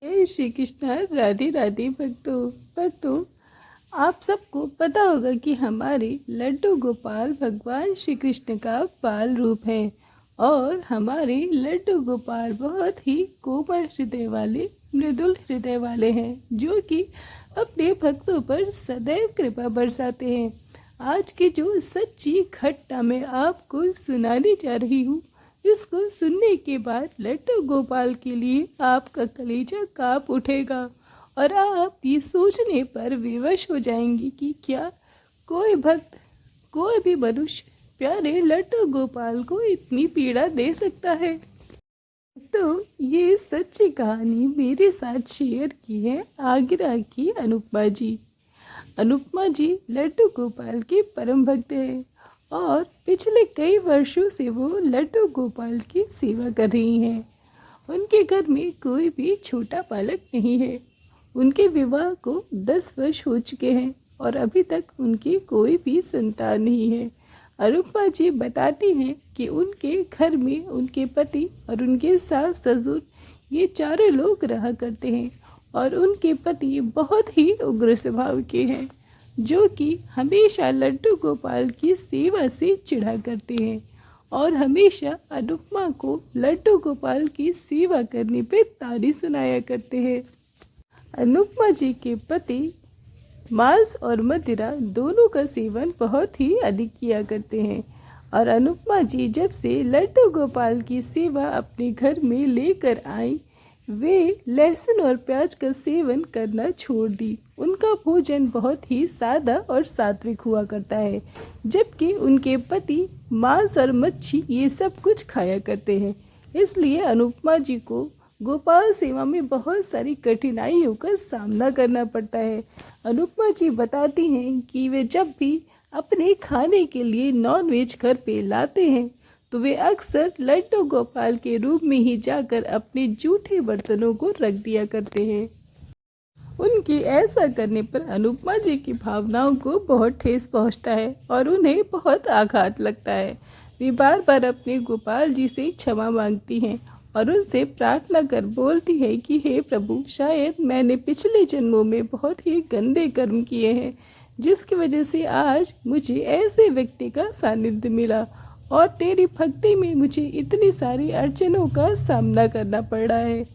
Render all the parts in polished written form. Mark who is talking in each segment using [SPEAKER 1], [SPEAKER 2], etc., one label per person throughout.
[SPEAKER 1] हे श्री कृष्ण, राधे राधे भक्तों, आप सबको पता होगा कि हमारे लड्डू गोपाल भगवान श्री कृष्ण का बाल रूप है और हमारे लड्डू गोपाल बहुत ही कोमल हृदय वाले, मृदुल हृदय वाले हैं, जो कि अपने भक्तों पर सदैव कृपा बरसाते हैं। आज की जो सच्ची घटना मैं आपको सुनाने जा रही हूँ, इसको सुनने के बाद लड्डू गोपाल के लिए आपका कलेजा कांप उठेगा और आप ये सोचने पर विवश हो जाएंगी कि क्या कोई भक्त, कोई भी मनुष्य प्यारे लड्डू गोपाल को इतनी पीड़ा दे सकता है। तो ये सच्ची कहानी मेरे साथ शेयर की है आगरा की अनुपमा जी। अनुपमा जी लड्डू गोपाल के परम भक्त हैं और पिछले कई वर्षों से वो लड्डू गोपाल की सेवा कर रही हैं। उनके घर में कोई भी छोटा बालक नहीं है। उनके विवाह को 10 वर्ष हो चुके हैं और अभी तक उनकी कोई भी संतान नहीं है। अनुपमा जी बताती हैं कि उनके घर में उनके पति और उनके सास ससुर ये चारों लोग रहा करते हैं और उनके पति बहुत ही उग्र स्वभाव के हैं, जो कि हमेशा लड्डू गोपाल की सेवा से चिढ़ा करते हैं और हमेशा अनुपमा को लड्डू गोपाल की सेवा करने पे ताली सुनाया करते हैं। अनुपमा जी के पति मांस और मदिरा दोनों का सेवन बहुत ही अधिक किया करते हैं और अनुपमा जी जब से लड्डू गोपाल की सेवा अपने घर में लेकर आई, वे लहसुन और प्याज का सेवन करना छोड़ दी। उनका भोजन बहुत ही सादा और सात्विक हुआ करता है, जबकि उनके पति मांस और मच्छी ये सब कुछ खाया करते हैं। इसलिए अनुपमा जी को गोपाल सेवा में बहुत सारी कठिनाइयों का सामना करना पड़ता है। अनुपमा जी बताती हैं कि वे जब भी अपने खाने के लिए नॉनवेज घर पे लाते हैं तो वे अक्सर लड्डू गोपाल के रूप में ही जाकर अपने जूठे बर्तनों को रख दिया करते हैं। उनके ऐसा करने पर अनुपमा जी की भावनाओं को बहुत ठेस पहुंचता है और उन्हें बहुत आघात लगता है। वे बार बार अपने गोपाल जी से क्षमा मांगती हैं और उनसे प्रार्थना कर बोलती है कि हे प्रभु, शायद मैंने पिछले जन्मों में बहुत ही गंदे कर्म किए हैं, जिसकी वजह से आज मुझे ऐसे व्यक्ति का सानिध्य मिला और तेरी भक्ति में मुझे इतनी सारी अड़चनों का सामना करना पड़ रहा है।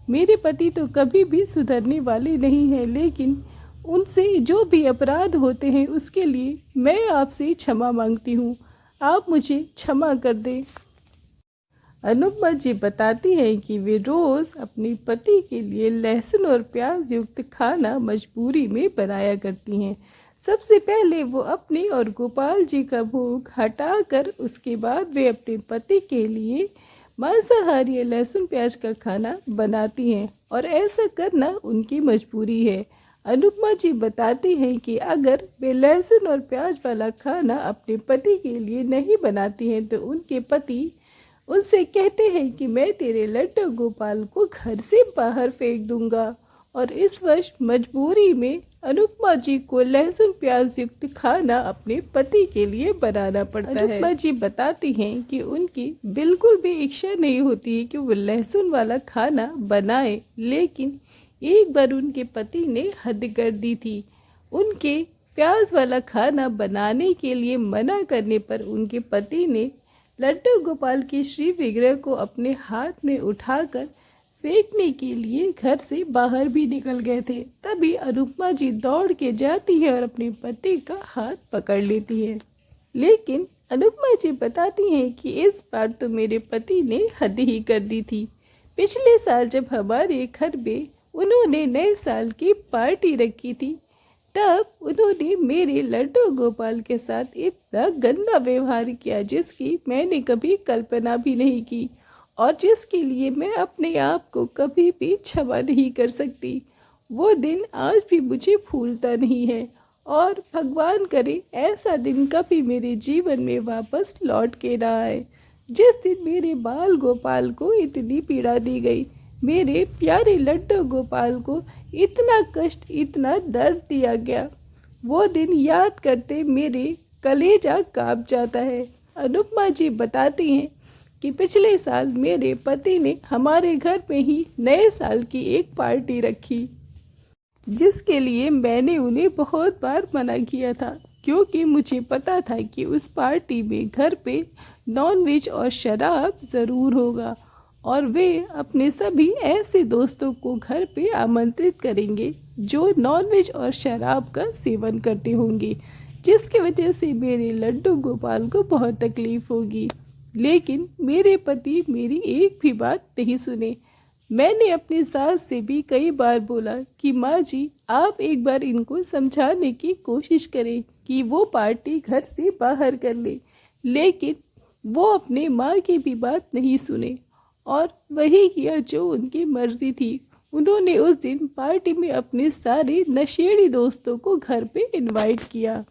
[SPEAKER 1] मेरे पति तो कभी भी सुधरने वाले नहीं हैं, लेकिन उनसे जो भी अपराध होते हैं उसके लिए मैं आपसे क्षमा मांगती हूँ। आप मुझे क्षमा कर दें। अनुपमा जी बताती हैं कि वे रोज़ अपने पति के लिए लहसुन और प्याज युक्त खाना मजबूरी में बनाया करती हैं। सबसे पहले वो अपने और गोपाल जी का भोग हटाकर उसके बाद वे अपने पति के लिए मांसाहारी लहसुन प्याज का खाना बनाती हैं और ऐसा करना उनकी मजबूरी है। अनुपमा जी बताती हैं कि अगर वे लहसुन और प्याज वाला खाना अपने पति के लिए नहीं बनाती हैं तो उनके पति उनसे कहते हैं कि मैं तेरे लड्डू गोपाल को घर से बाहर फेंक दूंगा और इस वर्ष मजबूरी में अनुपमा जी को लहसुन प्याज युक्त खाना अपने पति के लिए बनाना पड़ता है। अनुपमा जी बताती हैं कि उनकी बिल्कुल भी इच्छा नहीं होती है कि वो लहसुन वाला खाना बनाए, लेकिन एक बार उनके पति ने हद कर दी थी। उनके प्याज वाला खाना बनाने के लिए मना करने पर उनके पति ने लड्डू गोपाल के श्री विग्रह को अपने हाथ में उठाकर फेंकने के लिए घर से बाहर भी निकल गए थे। तभी अनुपमा जी दौड़ के जाती है और अपने पति का हाथ पकड़ लेती है, लेकिन अनुपमा जी बताती हैं कि इस बार तो मेरे पति ने हद ही कर दी थी। पिछले साल जब हमारे घर में उन्होंने नए साल की पार्टी रखी थी, तब उन्होंने मेरे लड्डू गोपाल के साथ इतना गंदा व्यवहार किया जिसकी मैंने कभी कल्पना भी नहीं की और जिसके लिए मैं अपने आप को कभी भी क्षमा नहीं कर सकती। वो दिन आज भी मुझे भूलता नहीं है और भगवान करे ऐसा दिन कभी मेरे जीवन में वापस लौट के ना आए। जिस दिन मेरे बाल गोपाल को इतनी पीड़ा दी गई, मेरे प्यारे लड्डू गोपाल को इतना कष्ट, इतना दर्द दिया गया, वो दिन याद करते मेरे कलेजा कांप जाता है। अनुपमा जी बताती हैं कि पिछले साल मेरे पति ने हमारे घर में ही नए साल की एक पार्टी रखी, जिसके लिए मैंने उन्हें बहुत बार मना किया था, क्योंकि मुझे पता था कि उस पार्टी में घर पे नॉनवेज और शराब ज़रूर होगा और वे अपने सभी ऐसे दोस्तों को घर पे आमंत्रित करेंगे जो नॉनवेज और शराब का सेवन करते होंगे, जिसकी वजह से मेरे लड्डू गोपाल को बहुत तकलीफ़ होगी। लेकिन मेरे पति मेरी एक भी बात नहीं सुने। मैंने अपनी सास से भी कई बार बोला कि माँ जी, आप एक बार इनको समझाने की कोशिश करें कि वो पार्टी घर से बाहर कर ले, लेकिन वो अपने माँ की भी बात नहीं सुने और वही किया जो उनकी मर्जी थी। उन्होंने उस दिन पार्टी में अपने सारे नशेड़ी दोस्तों को घर पे इनवाइट किया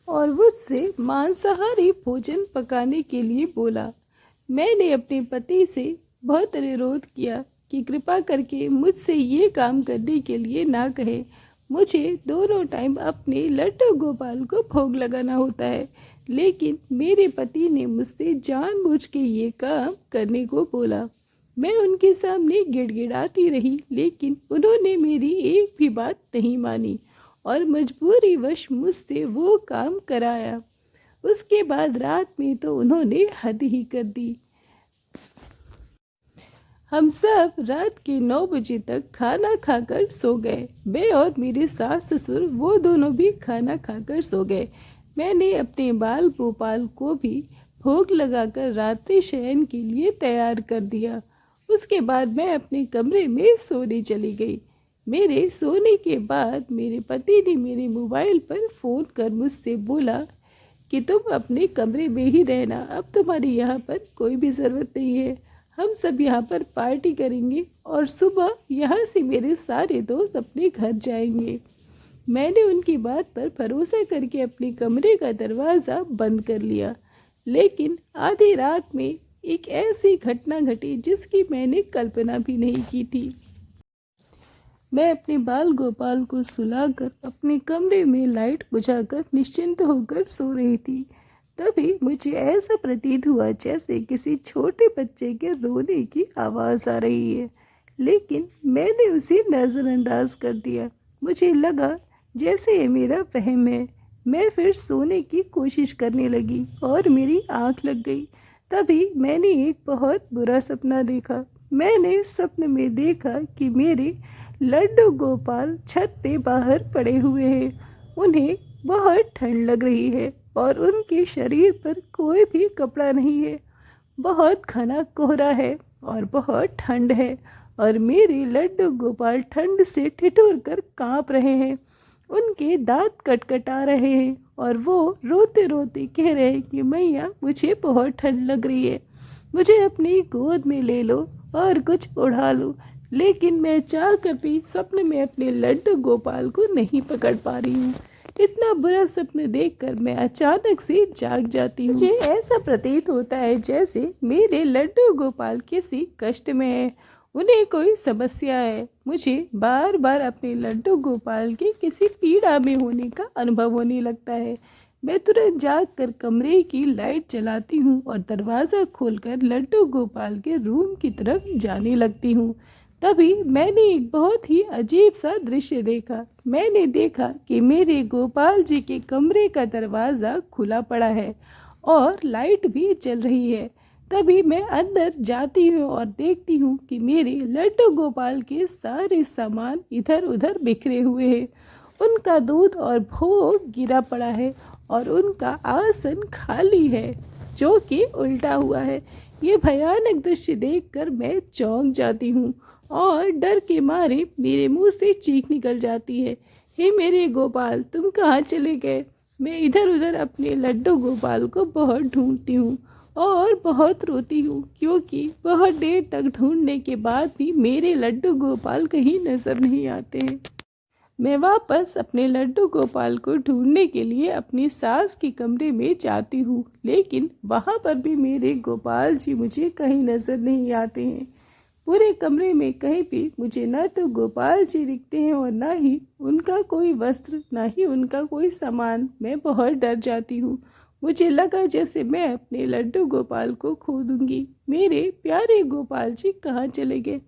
[SPEAKER 1] और मुझसे मांसाहारी भोजन पकाने के लिए बोला। मैंने अपने पति से बहुत अनुरोध किया कि कृपा करके मुझसे ये काम करने के लिए ना कहे। मुझे दोनों टाइम अपने लड्डू गोपाल को भोग लगाना होता है, लेकिन मेरे पति ने मुझसे जानबूझ के ये काम करने को बोला। मैं उनके सामने गिड़गिड़ाती रही, लेकिन उन्होंने मेरी एक भी बात नहीं मानी और मजबूरीवश मुझसे वो काम कराया। उसके बाद रात में तो उन्होंने हद ही कर दी। हम सब रात के 9 बजे तक खाना खाकर सो गए। मैं और मेरे सास ससुर वो दोनों भी खाना खाकर सो गए। मैंने अपने बाल गोपाल को भी भोग लगाकर रात्रि शयन के लिए तैयार कर दिया। उसके बाद मैं अपने कमरे में सोने चली गई। मेरे सोने के बाद मेरे पति ने मेरे मोबाइल पर फ़ोन कर मुझसे बोला कि तुम अपने कमरे में ही रहना, अब तुम्हारी यहाँ पर कोई भी ज़रूरत नहीं है। हम सब यहाँ पर पार्टी करेंगे और सुबह यहाँ से मेरे सारे दोस्त अपने घर जाएंगे। मैंने उनकी बात पर भरोसा करके अपने कमरे का दरवाज़ा बंद कर लिया, लेकिन आधी रात में एक ऐसी घटना घटी जिसकी मैंने कल्पना भी नहीं की थी। मैं अपने बाल गोपाल को सुलाकर अपने कमरे में लाइट बुझाकर निश्चिंत होकर सो रही थी। तभी मुझे ऐसा प्रतीत हुआ जैसे किसी छोटे बच्चे के रोने की आवाज़ आ रही है, लेकिन मैंने उसे नज़रअंदाज कर दिया। मुझे लगा जैसे ये मेरा वहम है। मैं फिर सोने की कोशिश करने लगी और मेरी आँख लग गई। तभी मैंने एक बहुत बुरा सपना देखा। मैंने स्वप्न में देखा कि मेरे लड्डू गोपाल छत पे बाहर पड़े हुए हैं। उन्हें बहुत ठंड लग रही है और उनके शरीर पर कोई भी कपड़ा नहीं है। बहुत घना कोहरा है और बहुत ठंड है और मेरे लड्डू गोपाल ठंड से ठिठुर कर काँप रहे हैं। उनके दांत कटकटा रहे हैं और वो रोते रोते कह रहे हैं कि मैया, मुझे बहुत ठंड लग रही है, मुझे अपनी गोद में ले लो और कुछ उड़ा लो। लेकिन मैं चाह कर भी स्वप्न में अपने लड्डू गोपाल को नहीं पकड़ पा रही हूँ। इतना बुरा सपना देखकर मैं अचानक से जाग जाती हूँ। मुझे ऐसा प्रतीत होता है जैसे मेरे लड्डू गोपाल किसी कष्ट में है, उन्हें कोई समस्या है। मुझे बार बार अपने लड्डू गोपाल के किसी पीड़ा में होने का अनुभव होने लगता है। मैं तुरंत जागकर कमरे की लाइट जलाती हूँ और दरवाज़ा खोलकर लड्डू गोपाल के रूम की तरफ जाने लगती हूँ। तभी मैंने एक बहुत ही अजीब सा दृश्य देखा। मैंने देखा कि मेरे गोपाल जी के कमरे का दरवाज़ा खुला पड़ा है और लाइट भी जल रही है। तभी मैं अंदर जाती हूँ और देखती हूँ कि मेरे लड्डू गोपाल के सारे सामान इधर उधर बिखरे हुए हैं। उनका दूध और भोग गिरा पड़ा है और उनका आसन खाली है, जो कि उल्टा हुआ है। ये भयानक दृश्य देखकर मैं चौंक जाती हूँ और डर के मारे मेरे मुंह से चीख निकल जाती है, हे मेरे गोपाल, तुम कहाँ चले गए? मैं इधर उधर अपने लड्डू गोपाल को बहुत ढूंढती हूँ और बहुत रोती हूँ, क्योंकि बहुत देर तक ढूंढने के बाद भी मेरे लड्डू गोपाल कहीं नजर नहीं आते हैं। मैं वापस अपने लड्डू गोपाल को ढूंढने के लिए अपनी सास के कमरे में जाती हूँ, लेकिन वहाँ पर भी मेरे गोपाल जी मुझे कहीं नजर नहीं आते हैं। पूरे कमरे में कहीं भी मुझे न तो गोपाल जी दिखते हैं और ना ही उनका कोई वस्त्र, ना ही उनका कोई सामान। मैं बहुत डर जाती हूँ। मुझे लगा जैसे मैं अपने लड्डू गोपाल को खो दूंगी। मेरे प्यारे गोपाल जी कहाँ चले गए?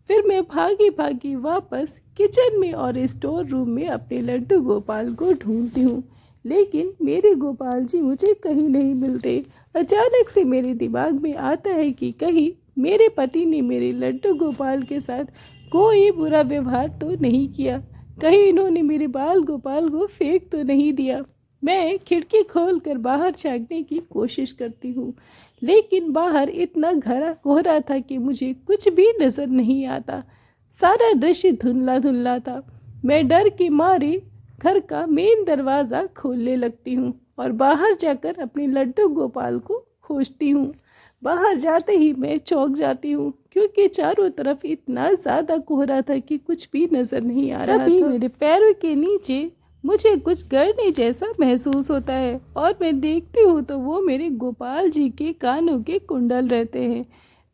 [SPEAKER 1] फिर मैं भागी भागी वापस किचन में और स्टोर रूम में अपने लड्डू गोपाल को ढूंढती हूँ, लेकिन मेरे गोपाल जी मुझे कहीं नहीं मिलते। अचानक से मेरे दिमाग में आता है कि कहीं मेरे पति ने मेरे लड्डू गोपाल के साथ कोई बुरा व्यवहार तो नहीं किया, कहीं इन्होंने मेरे बाल गोपाल को फेंक तो नहीं दिया। मैं खिड़की खोलकर बाहर झांकने की कोशिश करती हूँ, लेकिन बाहर इतना घना कोहरा था कि मुझे कुछ भी नजर नहीं आता। सारा दृश्य धुंधला धुंधला था। मैं डर के मारे घर का मेन दरवाज़ा खोलने लगती हूँ और बाहर जाकर अपने लड्डू गोपाल को खोजती हूँ। बाहर जाते ही मैं चौंक जाती हूँ, क्योंकि चारों तरफ इतना ज़्यादा कोहरा था कि कुछ भी नज़र नहीं आ रहा था। तभी मेरे पैरों के नीचे मुझे कुछ गड़ने जैसा महसूस होता है और मैं देखती हूँ तो वो मेरे गोपाल जी के कानों के कुंडल रहते हैं।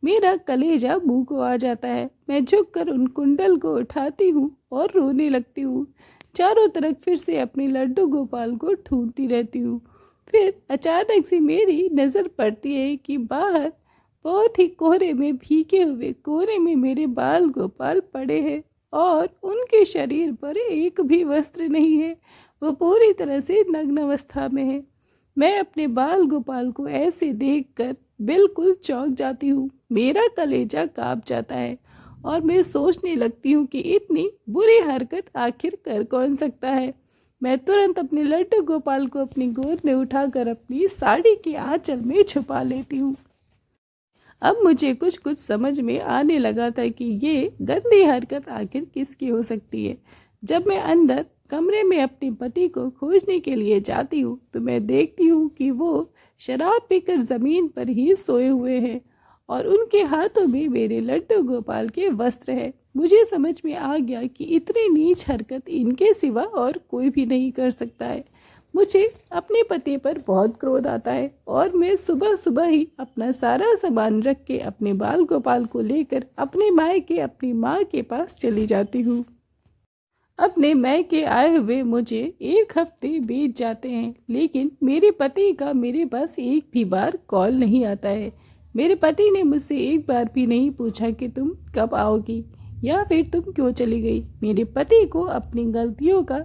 [SPEAKER 1] मेरा कलेजा मुंह को आ जाता है। मैं झुककर उन कुंडल को उठाती हूँ और रोने लगती हूँ। चारों तरफ फिर से अपने लड्डू गोपाल को ढूंढती रहती हूँ। फिर अचानक से मेरी नज़र पड़ती है कि बाहर बहुत ही कोहरे में भीगे हुए कोहरे में मेरे बाल गोपाल पड़े हैं और उनके शरीर पर एक भी वस्त्र नहीं है। वो पूरी तरह से नग्न अवस्था में है। मैं अपने बाल गोपाल को ऐसे देखकर बिल्कुल चौंक जाती हूँ। मेरा कलेजा कांप जाता है और मैं सोचने लगती हूँ कि इतनी बुरी हरकत आखिर कर कौन सकता है। मैं तुरंत अपने लड्डू गोपाल को अपनी गोद में उठाकर अपनी साड़ी के आंचल में छुपा लेती हूँ। अब मुझे कुछ कुछ समझ में आने लगा था कि ये गंदी हरकत आखिर किसकी हो सकती है। जब मैं अंदर कमरे में अपने पति को खोजने के लिए जाती हूँ तो मैं देखती हूँ कि वो शराब पीकर ज़मीन पर ही सोए हुए हैं और उनके हाथों में मेरे लड्डू गोपाल के वस्त्र है। मुझे समझ में आ गया कि इतनी नीच हरकत इनके सिवा और कोई भी नहीं कर सकता है। मुझे अपने पति पर बहुत क्रोध आता है और मैं सुबह सुबह ही अपना सारा सामान रख के अपने बाल गोपाल को लेकर अपने मायके अपनी माँ के पास चली जाती हूँ। अपने मायके आए हुए मुझे 1 हफ्ते बीत जाते हैं, लेकिन मेरे पति का मेरे पास एक भी बार कॉल नहीं आता है। मेरे पति ने मुझसे एक बार भी नहीं पूछा कि तुम कब आओगी या फिर तुम क्यों चली गई। मेरे पति को अपनी गलतियों का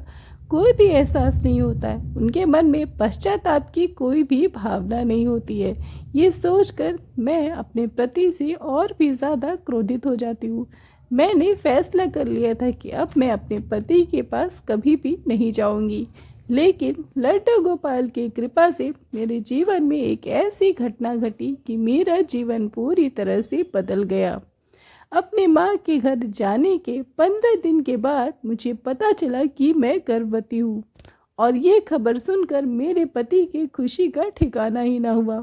[SPEAKER 1] कोई भी एहसास नहीं होता है। उनके मन में पश्चाताप की कोई भी भावना नहीं होती है। ये सोचकर मैं अपने पति से और भी ज़्यादा क्रोधित हो जाती हूँ। मैंने फैसला कर लिया था कि अब मैं अपने पति के पास कभी भी नहीं जाऊंगी, लेकिन लड्डू गोपाल की कृपा से मेरे जीवन में एक ऐसी घटना घटी कि मेरा जीवन पूरी तरह से बदल गया। अपने माँ के घर जाने के 15 दिन के बाद मुझे पता चला कि मैं गर्भवती हूँ और ये खबर सुनकर मेरे पति की खुशी का ठिकाना ही ना हुआ।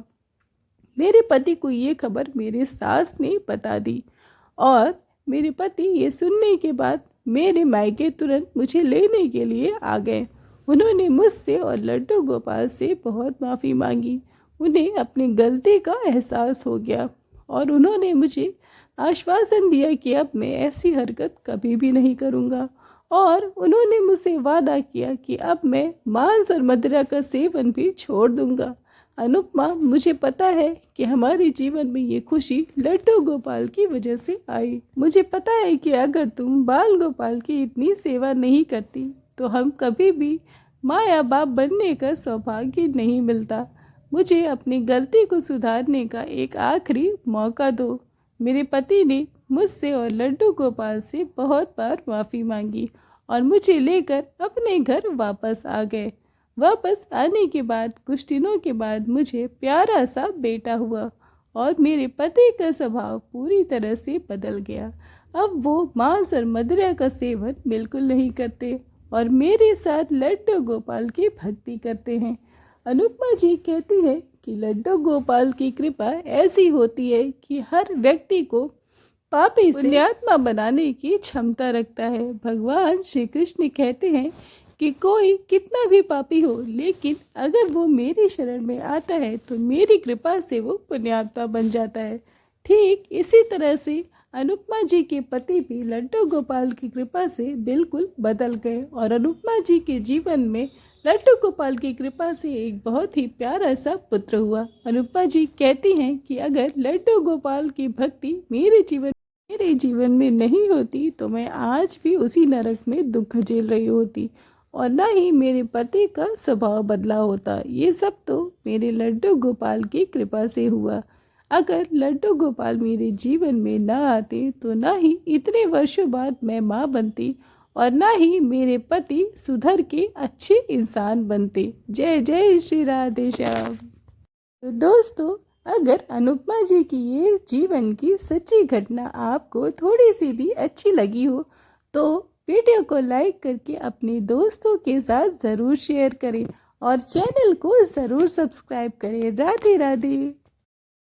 [SPEAKER 1] मेरे पति को ये खबर मेरे सास ने बता दी और मेरे पति ये सुनने के बाद मेरे मायके तुरंत मुझे लेने के लिए आ गए। उन्होंने मुझसे और लड्डू गोपाल से बहुत माफ़ी मांगी। उन्हें अपनी गलती का एहसास हो गया और उन्होंने मुझे आश्वासन दिया कि अब मैं ऐसी हरकत कभी भी नहीं करूँगा और उन्होंने मुझसे वादा किया कि अब मैं मांस और मदिरा का सेवन भी छोड़ दूँगा। अनुपमा, मुझे पता है कि हमारे जीवन में ये खुशी लड्डू गोपाल की वजह से आई। मुझे पता है कि अगर तुम बाल गोपाल की इतनी सेवा नहीं करती तो हम कभी भी माँ या बाप बनने का सौभाग्य नहीं मिलता। मुझे अपनी गलती को सुधारने का एक आखिरी मौका दो। मेरे पति ने मुझसे और लड्डू गोपाल से बहुत बार माफ़ी मांगी और मुझे लेकर अपने घर वापस आ गए। वापस आने के बाद कुछ दिनों के बाद मुझे प्यारा सा बेटा हुआ और मेरे पति का स्वभाव पूरी तरह से बदल गया। अब वो मांस और मदिरा का सेवन बिल्कुल नहीं करते और मेरे साथ लड्डू गोपाल की भक्ति करते हैं। अनुपमा जी कहती है कि लड्डू गोपाल की कृपा ऐसी होती है कि हर व्यक्ति को पापी से पुण्यात्मा बनाने की क्षमता रखता है। भगवान श्री कृष्ण कहते हैं कि कोई कितना भी पापी हो, लेकिन अगर वो मेरी शरण में आता है तो मेरी कृपा से वो पुण्यात्मा बन जाता है। ठीक इसी तरह से अनुपमा जी के पति भी लड्डू गोपाल की कृपा से बिल्कुल बदल गए और अनुपमा जी के जीवन में लड्डू गोपाल की कृपा से एक बहुत ही प्यारा सा पुत्र हुआ। अनुपमा जी कहती हैं कि अगर लड्डू गोपाल की भक्ति मेरे जीवन में नहीं होती तो मैं आज भी उसी नरक में दुख झेल रही होती और ना ही मेरे पति का स्वभाव बदला होता। ये सब तो मेरे लड्डू गोपाल की कृपा से हुआ। अगर लड्डू गोपाल मेरे जीवन में न आते तो ना ही इतने वर्षों बाद मैं माँ बनती और ना ही मेरे पति सुधर के अच्छे इंसान बनते। जय जय श्री राधे श्याम। तो दोस्तों, अगर अनुपमा जी की ये जीवन की सच्ची घटना आपको थोड़ी सी भी अच्छी लगी हो तो वीडियो को लाइक करके अपने दोस्तों के साथ ज़रूर शेयर करें और चैनल को ज़रूर सब्सक्राइब करें। राधे राधे।